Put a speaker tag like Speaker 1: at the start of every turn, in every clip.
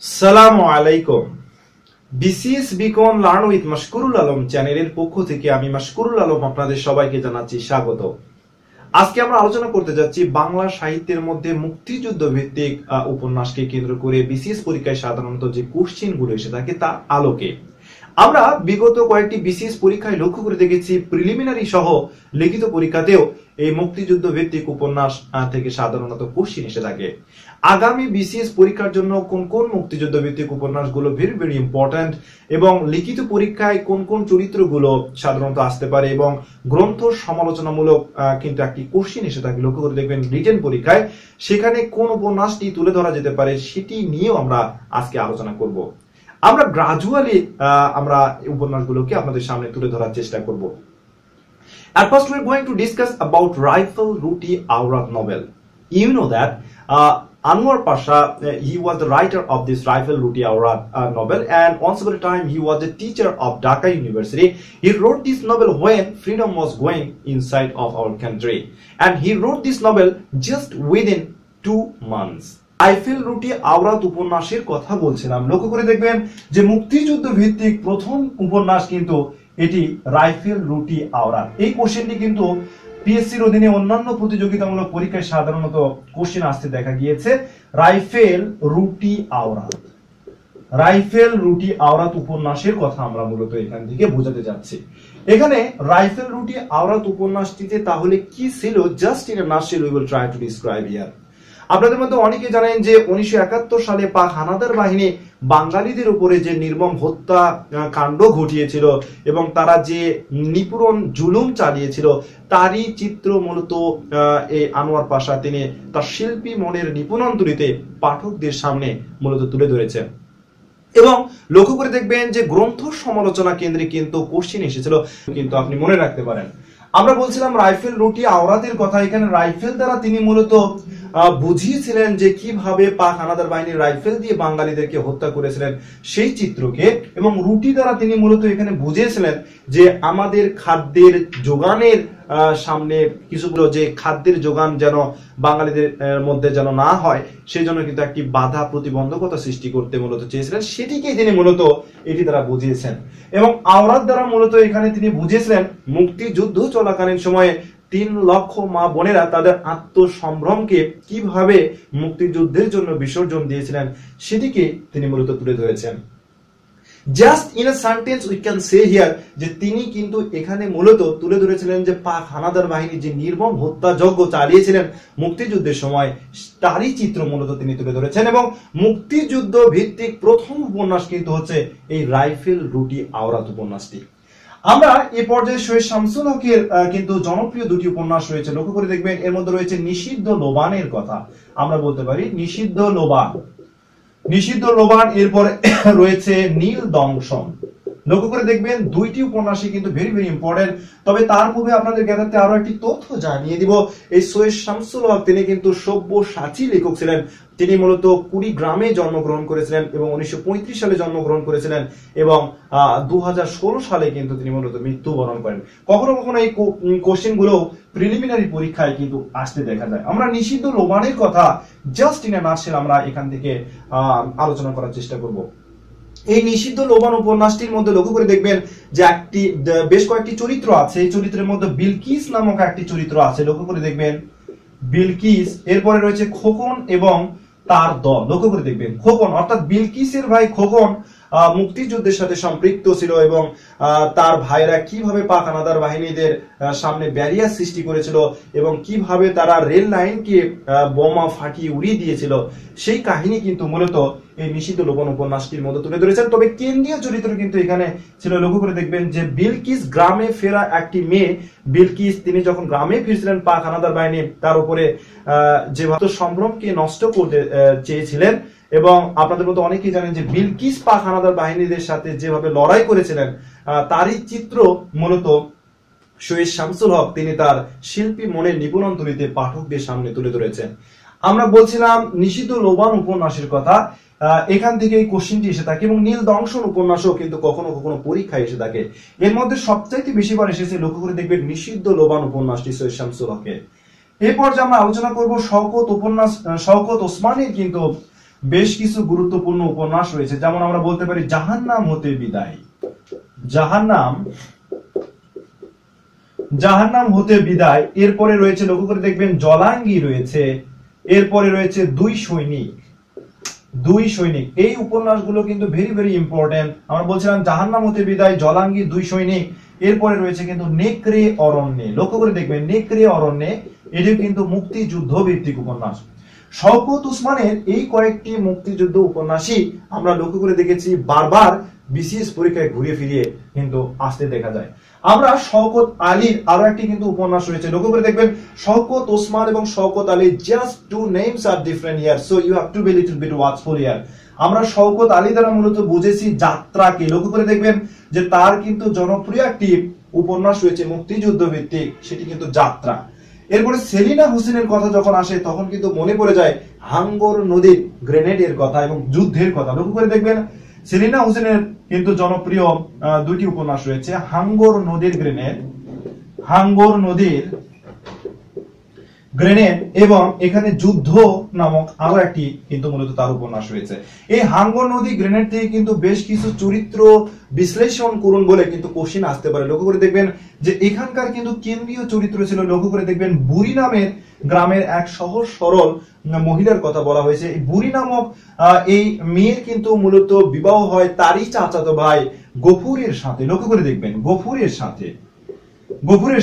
Speaker 1: আসসালামু আলাইকুম। BCS beacon learn with Mashkurul Alam চ্যানেলের পক্ষ থেকে আমি মাশকুরুল আলম আপনাদের সবাইকে জানাচ্ছি স্বাগত। আজকে আমরা আলোচনা করতে যাচ্ছি বাংলা সাহিত্যের মধ্যে মুক্তিযুদ্ধ ভিত্তিক উপন্যাসকে কেন্দ্র করে বিসিএস পরীক্ষায় সাধারণত যে কোশ্চেন গুলো এসে থাকে তার আলোকে আমরা বিগত কয়েকটি বিসিএস পরীক্ষায় লক্ষ্য করে দেখেছি প্রিলিমিনারি সহ লিখিত পরীক্ষাতেও এই মুক্তিযুদ্ধ ভিত্তিক উপন্যাস থেকে সাধারণত কোশ্চেন এসে থাকে। আগামী বিসিএস পরীক্ষার জন্য কোন কোন মুক্তিযুদ্ধ ভিত্তিক উপন্যাসগুলো ভেরি ভেরি ইম্পর্টেন্ট এবং লিখিত পরীক্ষায় কোন কোন চরিত্রগুলো সাধারণত আসতে পারে এবং গ্রন্থ সমালোচনামূলক কিন্তু একটি কোশ্চেন এসে থাকে লক্ষ্য করে দেখবেন রিটেন পরীক্ষায়, সেখানে কোন উপন্যাসটি তুলে ধরা যেতে পারে সেটি নিয়েও আমরা আজকে আলোচনা করব। আমরা গ্রাজুয়ালি আমরা উপন্যাসগুলোকে আপনাদের সামনে তুলে ধরার চেষ্টা করব। At first we are going to discuss about Rifle Ruti Aurat novel. You know that Anwar Pasha, he was the writer of this Rifle Ruti Aurat novel, and once upon a time he was a teacher of Dhaka University. He wrote this novel when freedom was going inside of our country, and he wrote this novel just within 2 months. Rifle রুটি আওরাত উপন্যাসের কথা বলছিলাম। লক্ষ্য করে দেখবেন যে মুক্তিযুদ্ধ ভিত্তিক প্রথম উপন্যাস কিন্তু এটি রাইফেল রুটি আওরাত। এই কোশ্চেনটি কিন্তু পিএসসির অধীনে অন্যান্য প্রতিযোগিতামূলক পরীক্ষায় সাধারণত কোশ্চেন আসতে দেখা গিয়েছে। রাইফেল রুটি আওরাত, রাইফেল রুটি আওরাত উপন্যাসের কথা আমরা মূলত এখান থেকে বোঝাতে যাচ্ছি। এখানে রাইফেল রুটি আওরাত উপন্যাসটিতে তাহলে কি ছিল, just in a nutshell we will try to describe here. আপনাদের মধ্যে অনেকে জানেন যে 1971 সালে পাক হানাদার বাহিনী বাঙালিদের উপরে যে নির্মম হত্যা কাণ্ড ঘটিয়েছিল এবং তারা যে নিপীড়ন জুলুম চালিয়েছিল তারই চিত্র মূলত এই আনোয়ার পাশা তিনি তার শিল্পী মনের নিপুণন তুলিতে পাঠকদের সামনে মূলত তুলে ধরেছেন। এবং লক্ষ্য করে দেখবেন যে গ্রন্থ সমালোচনা কেন্দ্রে কিন্তু কোশ্চেন এসেছিল, কিন্তু আপনি মনে রাখতে পারেন আমরা বলছিলাম রাইফেল রুটি আওরাতের কথা। এখানে রাইফেল দ্বারা তিনি মূলত বুঝিয়েছিলেন যে কিভাবে পাক হানাদার বাহিনী রাইফেল দিয়ে বাঙালিদেরকে হত্যা করেছিলেন সেই চিত্রকে, এবং রুটি দ্বারা তিনি মূলত এখানে বুঝিয়েছিলেন যে আমাদের খাদ্যের যোগানের সামনে কিছুগুলো যে খাদ্যের যোগান যেন বাঙালিদের মধ্যে যেন না হয় সেই জন্য কিন্তু একটি বাধা প্রতিবন্ধকতা সৃষ্টি করতে মূলত চেয়েছিলেন, সেটিকে তিনি মূলত এটি দ্বারা বুঝিয়েছেন। এবং আওরাত দ্বারা মূলত এখানে তিনি বুঝিয়েছিলেন মুক্তিযুদ্ধ চলাকালীন সময়ে 3 লক্ষ মা বোনেরা তাদের আত্মসম্ভ্রমকে কিভাবে মুক্তিযুদ্ধের জন্য বিসর্জন দিয়েছিলেন সেটিকে তিনি মূলত তুলে ধরেছেন। Just in a sentence we can say here যে তিনি কিন্তু এখানে মূলত তুলে ধরেছিলেন যে পাক হানাদার বাহিনী যে নির্মম হত্যাযজ্ঞ চালিয়েছিলেন মুক্তিযুদ্ধের সময় তারই চিত্র মূলত তিনি তুলে ধরেছেন। এবং মুক্তিযুদ্ধ ভিত্তিক প্রথম উপন্যাস কিন্তু হচ্ছে এই রাইফেল রুটি আওরাত উপন্যাসটি। আমরা এই পর্যায়ে সৈয়দ শামসুল হকের কিন্তু জনপ্রিয় দুটি উপন্যাস রয়েছে, লক্ষ্য করে দেখবেন এর মধ্যে রয়েছে নিষিদ্ধ লোবানের কথা। আমরা বলতে পারি নিষিদ্ধ লোবান, নিষিদ্ধ লোবান, এরপরে রয়েছে নীল দংশন। লক্ষ্য করে দেখবেন দুইটি উপন্যাসই কিন্তু ভেরি ভেরি ইম্পর্টেন্ট। তবে তার পূর্বে আপনাদের জ্ঞাতার্থে আরো একটি তথ্য জানিয়ে দিব। এই সৈয়দ শামসুল হক তিনি কিন্তু সব্যসাচী লেখক ছিলেন। তিনি মূলত কুড়িগ্রামে জন্মগ্রহণ করেছিলেন এবং 1935 সালে জন্মগ্রহণ করেছিলেন এবং 2016 সালে কিন্তু তিনি মূলত মৃত্যুবরণ করেন। কখনো কখনো এই কোশ্চেন গুলো প্রিলিমিনারি পরীক্ষায় কিন্তু আসতে দেখা যায়। আমরা নিষিদ্ধ লোবানের কথা জাস্ট ইন আ নাটশেল আমরা এখান থেকে আলোচনা করার চেষ্টা করব। এই নিষিদ্ধ লোবান উপন্যাসটির মধ্যে লক্ষ্য করে দেখবেন যে বেশ কয়েকটি চরিত্র আছে। এই চরিত্রের মধ্যে বিলকিস নামক একটি চরিত্র আছে, লক্ষ্য করে দেখবেন বিলকিস। এরপরে রয়েছে খোকন এবং তার দল। লক্ষ্য করে দেখবেন খোকন অর্থাৎ বিলকিসের ভাই খোকন মুক্তিযুদ্ধের সাথে সম্পৃক্ত ছিল এবং তার ভাইরা কিভাবে পাক হানাদার বাহিনীদের সামনে ব্যারিয়ার সৃষ্টি করেছিল এবং কিভাবে তারা রেল লাইনকে বোমা ফাটিয়ে উড়িয়ে দিয়েছিল সেই কাহিনী কিন্তু মূলত এই নিষিদ্ধ লোবান উপন্যাসটির মধ্যে তুলে ধরেছেন। তবে কেন্দ্রীয় চরিত্র কিন্তু এখানে ছিল, লক্ষ্য করে দেখবেন যে বিলকিস গ্রামে ফেরা একটি মেয়ে। বিলকিস তিনি যখন গ্রামে ফিরছিলেন পাক হানাদার বাহিনী তার উপরে যেভাবে সম্ভ্রমকে নষ্ট করতে চেয়েছিলেন, এবং আপনাদের মধ্যে অনেকেই জানেন যে বিলকিস পাক হানাদার বাহিনীদের সাথে যেভাবে লড়াই করেছিলেন তারই চিত্র মূলত সৈয়দ শামসুল হক তিনি তার শিল্পী মনের নিপুণন তুলিতে পাঠকদের সামনে তুলে ধরেছেন। আমরা বলছিলাম নিষিদ্ধ লোবান উপন্যাসের কথা, এখান থেকে এই কোশ্চেনটি এসে থাকে এবং নীল দংশন উপন্যাসও কিন্তু কখনো কখনো পরীক্ষায় এসে থাকে। এর মধ্যে সবচাইতে বেশিবার এসেছে লক্ষ্য করে দেখবেন নিষিদ্ধ লোবান উপন্যাসটি সৈয়দ শামসুল হকের। এরপর যে আমরা আলোচনা করব শওকত ওসমানীর কিন্তু বেশ কিছু গুরুত্বপূর্ণ উপন্যাস রয়েছে, যেমন আমরা বলতে পারি জাহান্নাম হতে বিদায়। জাহান্নাম হতে বিদায়। এরপরে রয়েছে, লক্ষ্য করে দেখবেন, জলাঙ্গি রয়েছে। এরপরে রয়েছে দুই সৈনিক। এই উপন্যাসগুলো কিন্তু ভেরি ভেরি ইম্পর্টেন্ট। আমরা বলছিলাম জাহান্নাম হতে বিদায়, জলাঙ্গি, দুই সৈনিক। এরপরে রয়েছে কিন্তু নেকড়ে অরণ্যে। লক্ষ্য করে দেখবেন, নেকড়ে অরণ্যে, এটিও কিন্তু মুক্তিযুদ্ধ ভিত্তিক উপন্যাস। শওকত ওসমানের এই কয়েকটি মুক্তিযুদ্ধ উপন্যাসই আমরা লক্ষ্য করে দেখেছি বারবার বিসিএস পরীক্ষায় ঘুরে ফিরিয়ে কিন্তু আসতে দেখা যায়। আমরা শওকত আলীর আরো একটি কিন্তু উপন্যাস রয়েছে, লক্ষ্য করে দেখবেন, শওকত ওসমান এবং Shawkat Ali, just two names are different here, so you have to be little bit watchful here. আমরা শওকত আলী দ্বারা মূলত বুঝেছি যাত্রাকে। লক্ষ্য করে দেখবেন যে তার কিন্তু জনপ্রিয় একটি উপন্যাস রয়েছে মুক্তিযুদ্ধ ভিত্তিক, সেটি কিন্তু যাত্রা। এরপরে সেলিনা হোসেনের কথা যখন আসে তখন কিন্তু মনে পড়ে যায় হাঙ্গর নদীর গ্রেনেডের কথা এবং যুদ্ধের কথা। লক্ষ্য করে দেখবেন, সেলিনা হোসেনের কিন্তু জনপ্রিয় দুটি উপন্যাস রয়েছে, হাঙ্গর নদীর গ্রেনেড এবং এখানে যুদ্ধ নামক আরো একটি কিন্তু মূলত তার উপন্যাস রয়েছে। এই হাঙ্গর নদী গ্রেনেড থেকে কিন্তু বেশ কিছু চরিত্র বিশ্লেষণ করুন বলে কিন্তু কোশ্চেন আসতে পারে। লক্ষ্য করে দেখবেন যে এখানকার কিন্তু কেন্দ্রীয় চরিত্র ছিল, লক্ষ্য করে দেখবেন, বুড়ি নামের গ্রামের এক সহজ সরল মহিলার কথা বলা হয়েছে। এই বুড়ি নামক এই মেয়ের কিন্তু মূলত বিবাহ হয় তারই চাচাতো ভাই গফুরের সাথে। লক্ষ্য করে দেখবেন, গফুরের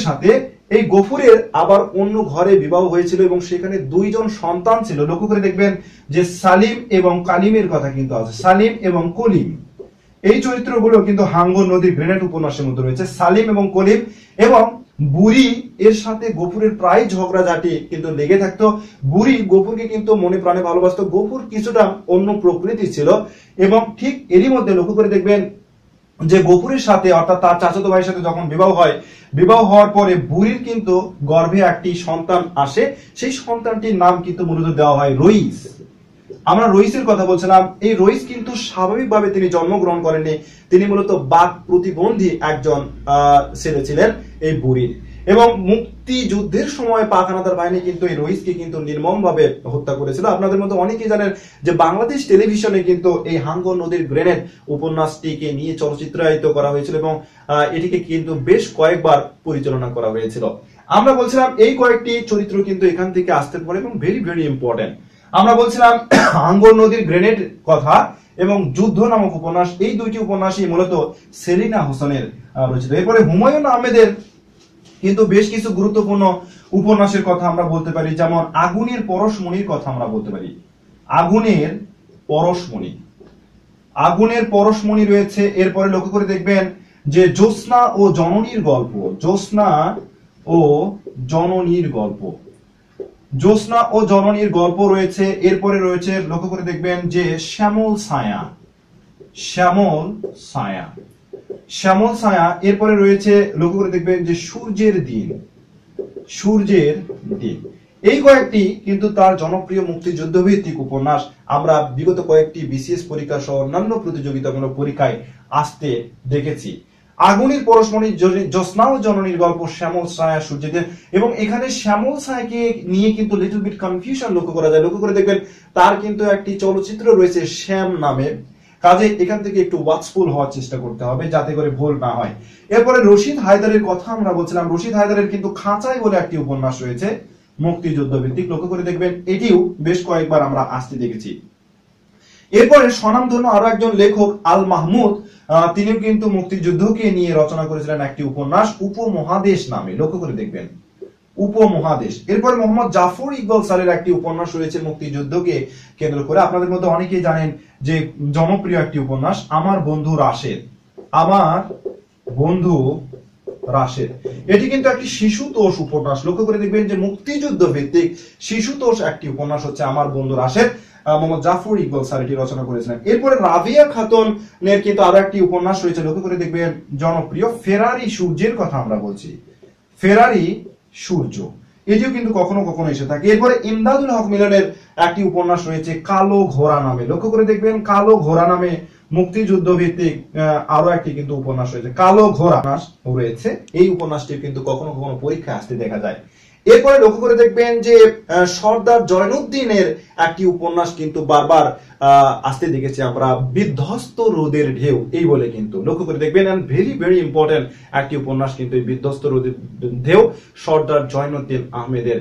Speaker 1: সাথে এই গফুরের আবার অন্য ঘরে বিবাহ হয়েছিল এবং সেখানে দুইজন সন্তান ছিল। লক্ষ্য করে দেখবেন যে সালিম এবং কালিমের কথা কিন্তু আছে, সালিম এবং কলিম। এই চরিত্রগুলো কিন্তু হাঙ্গর নদীর গ্রেনেড উপন্যাসের মধ্যে রয়েছে, সালিম এবং কলিম। এবং বুড়ি এর সাথে গফুরের প্রায় ঝগড়াঝাটি কিন্তু লেগে থাকতো। বুড়ি গফুরকে কিন্তু মনে প্রাণে ভালোবাসতো, গফুর কিছুটা অন্য প্রকৃতি ছিল। এবং ঠিক এরই মধ্যে লক্ষ্য করে দেখবেন যে গফুরের সাথে অর্থাৎ তার চাচাতো ভাইয়ের সাথে যখন বিবাহ হওয়ার পরে বুড়ির কিন্তু গর্ভে একটি সন্তান আসে, সেই সন্তানটির নাম কিন্তু মূলত দেওয়া হয় রইস। আমরা রইসের কথা বলছিলাম। এই রইস কিন্তু স্বাভাবিকভাবে তিনি জন্মগ্রহণ করেননি, তিনি মূলত বাক প্রতিবন্ধী একজন ছেলে ছিলেন এই বুড়ির। এবং মুক্তিযুদ্ধের সময় পাক হানাদার বাহিনী কিন্তু এই রইসকে কিন্তু নির্মমভাবে হত্যা করেছিল। আপনাদের মধ্যে অনেকেই জানেন যে বাংলাদেশ টেলিভিশনে কিন্তু এই হাঙ্গর নদীর গ্রেনেড উপন্যাসটিকে নিয়ে চলচ্চিত্রায়িত করা হয়েছিল এবং এটিকে কিন্তু বেশ কয়েকবার পরিচালনা করা হয়েছিল। আমরা বলছিলাম এই কয়েকটি চরিত্র কিন্তু এখান থেকে আসতে পারে এবং ভেরি ভেরি ইম্পর্টেন্ট। আমরা বলছিলাম হাঙ্গর নদীর গ্রেনেড কথা এবং যুদ্ধ নামক উপন্যাস, এই দুইটি উপন্যাসই মূলত সেলিনা হোসেনের রচিত। এরপরে হুমায়ুন আহমেদের কিন্তু বেশ কিছু গুরুত্বপূর্ণ উপন্যাসের কথা আমরা বলতে পারি, যেমন আগুনের পরশমণির কথা আমরা বলতে পারি। আগুনের পরশমণি রয়েছে। এরপরে লক্ষ্য করে দেখবেন যে জ্যোৎস্না ও জননীর গল্প রয়েছে। এরপরে রয়েছে, লক্ষ্য করে দেখবেন যে শ্যামল ছায়া। এরপরে রয়েছে, লক্ষ্য করে দেখবেন যে সূর্যের দিন। এই কয়েকটি কিন্তু তার জনপ্রিয় মুক্তিযুদ্ধ ভিত্তিক উপন্যাস। আমরা বিগত কয়েকটি বিসিএস পরীক্ষা সহ অন্যান্য প্রতিযোগিতামূলক পরীক্ষায় আসতে দেখেছি। আগুনের পরশমণি, জ্যোৎস্না ও জননীর গল্প, শ্যামল ছায়া, সূর্যের দিন। এবং এখানে শ্যামল ছায়াকে নিয়ে কিন্তু লিটল বিট কনফিউশন লক্ষ্য করা যায়। লক্ষ্য করে দেখবেন তার কিন্তু একটি চলচ্চিত্র রয়েছে শ্যাম নামে, কাজে এখান থেকে একটু ওয়াচফুল হওয়ার চেষ্টা করতে হবে যাতে করে ভুল না হয়। এরপরে রশিদ হায়দারের কথা আমরা বলছিলাম। রশিদ হায়দারের কিন্তু খাঁচাই বলে একটি উপন্যাস রয়েছে মুক্তিযুদ্ধ ভিত্তিক, লক্ষ্য করে দেখবেন এটিও বেশ কয়েকবার আমরা আসতে দেখেছি। এরপরে স্বনামধন্য আরো একজন লেখক আল মাহমুদ, তিনিও কিন্তু মুক্তিযুদ্ধকে নিয়ে রচনা করেছিলেন একটি উপন্যাস উপমহাদেশ নামে। লক্ষ্য করে দেখবেন উপমহাদেশ। এরপরে মোহাম্মদ জাফর ইকবাল স্যারের একটি উপন্যাস রয়েছে মুক্তিযুদ্ধকে কেন্দ্র করে। আপনাদের মধ্যে অনেকেই জানেন যে জনপ্রিয় একটি উপন্যাস আমার বন্ধু রাশেদ। এটি কিন্তু একটি শিশুতোষ উপন্যাস। লক্ষ্য করে দেখবেন যে মুক্তিযুদ্ধ ভিত্তিক শিশুতোষ একটি উপন্যাস হচ্ছে আমার বন্ধু রাশেদ, মোহাম্মদ জাফর ইকবাল স্যার এটি রচনা করেছিলেন। এরপরে রাবিয়া খাতুনের কিন্তু আরো একটি উপন্যাস রয়েছে, লক্ষ্য করে দেখবেন জনপ্রিয় ফেরারি সূর্যের কথা আমরা বলছি, ফেরারি সূর্য, এটিও কিন্তু কখনো কখনো এসে থাকে। এরপরে ইমদাদুল হক মিলনের একটি উপন্যাস রয়েছে কালো ঘোড়া নামে। লক্ষ্য করে দেখবেন কালো ঘোড়া নামে মুক্তিযুদ্ধ ভিত্তিক আরো একটি কিন্তু উপন্যাস রয়েছে, কালো ঘোড়া রয়েছে। এই উপন্যাসটি কিন্তু কখনো কখনো পরীক্ষায় আসতে দেখা যায়। এরপরে লক্ষ্য করে দেখবেন যে সর্দার জয়নুদ্দিনের একটি উপন্যাস কিন্তু বারবার আসতে দেখেছি আমরা, বিধ্বস্ত রোদের ঢেউ এই বলে কিন্তু লক্ষ্য করে দেখবেন, এন্ড ভেরি ভেরি ইম্পর্টেন্ট একটি উপন্যাস কিন্তু এই বিধ্বস্ত রোদের ঢেউ, সর্দার জয়নুদ্দিন আহমেদের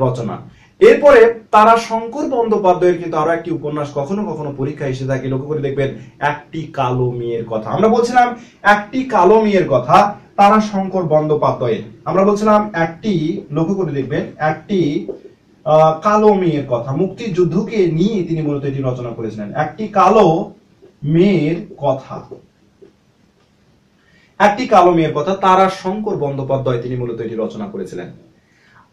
Speaker 1: রচনা। এরপরে তারা শঙ্কর বন্দ্যোপাধ্যায়ের কিন্তু আরো একটি উপন্যাস কখনো কখনো পরীক্ষা এসে থাকে, লক্ষ্য করে দেখবেন একটি কালো মেয়ের কথা। আমরা বলছিলাম একটি কালো মেয়ের কথা, তারা শঙ্কর বন্দ্যোপাধ্যায়ের। আমরা বলছিলাম একটি, লক্ষ্য করে দেখবেন একটি কালো মেয়ের কথা, মুক্তিযুদ্ধকে নিয়ে তিনি মূলত এটি রচনা করেছিলেন। একটি কালো মেয়ের কথা, একটি কালো মেয়ের কথা, তারা শঙ্কর বন্দ্যোপাধ্যায় তিনি মূলত এটি রচনা করেছিলেন।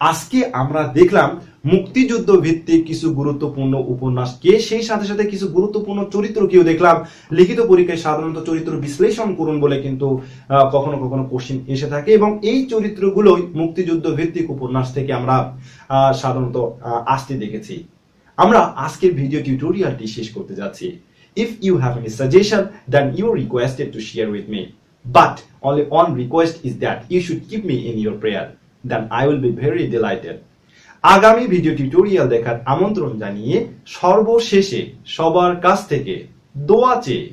Speaker 1: আজকে আমরা দেখলাম মুক্তিযুদ্ধ ভিত্তিক কিছু গুরুত্বপূর্ণ উপন্যাসকে, সেই সাথে সাথে কিছু গুরুত্বপূর্ণ চরিত্রকেও দেখলাম। লিখিত পরীক্ষায় সাধারণত চরিত্র বিশ্লেষণ করুন বলে কিন্তু কখনো কখনো কোশ্চেন এসে থাকে, এবং এই চরিত্রগুলোই মুক্তিযুদ্ধ ভিত্তিক উপন্যাস থেকে আমরা সাধারণত আসতে দেখেছি। আমরা আজকের ভিডিও টিউটোরিয়ালটি শেষ করতে যাচ্ছি। If you have any suggestion, then you are requested to share with me. But only one request is that you should keep me in your prayer. Then I will be very delighted. আগামী video tutorial দেখার আমন্ত্রণ জানিয়ে সর্বশেষে সবার কাছ থেকে দোয়া চেয়ে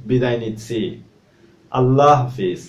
Speaker 1: বিদায় নিচ্ছি। আল্লাহ হাফেজ।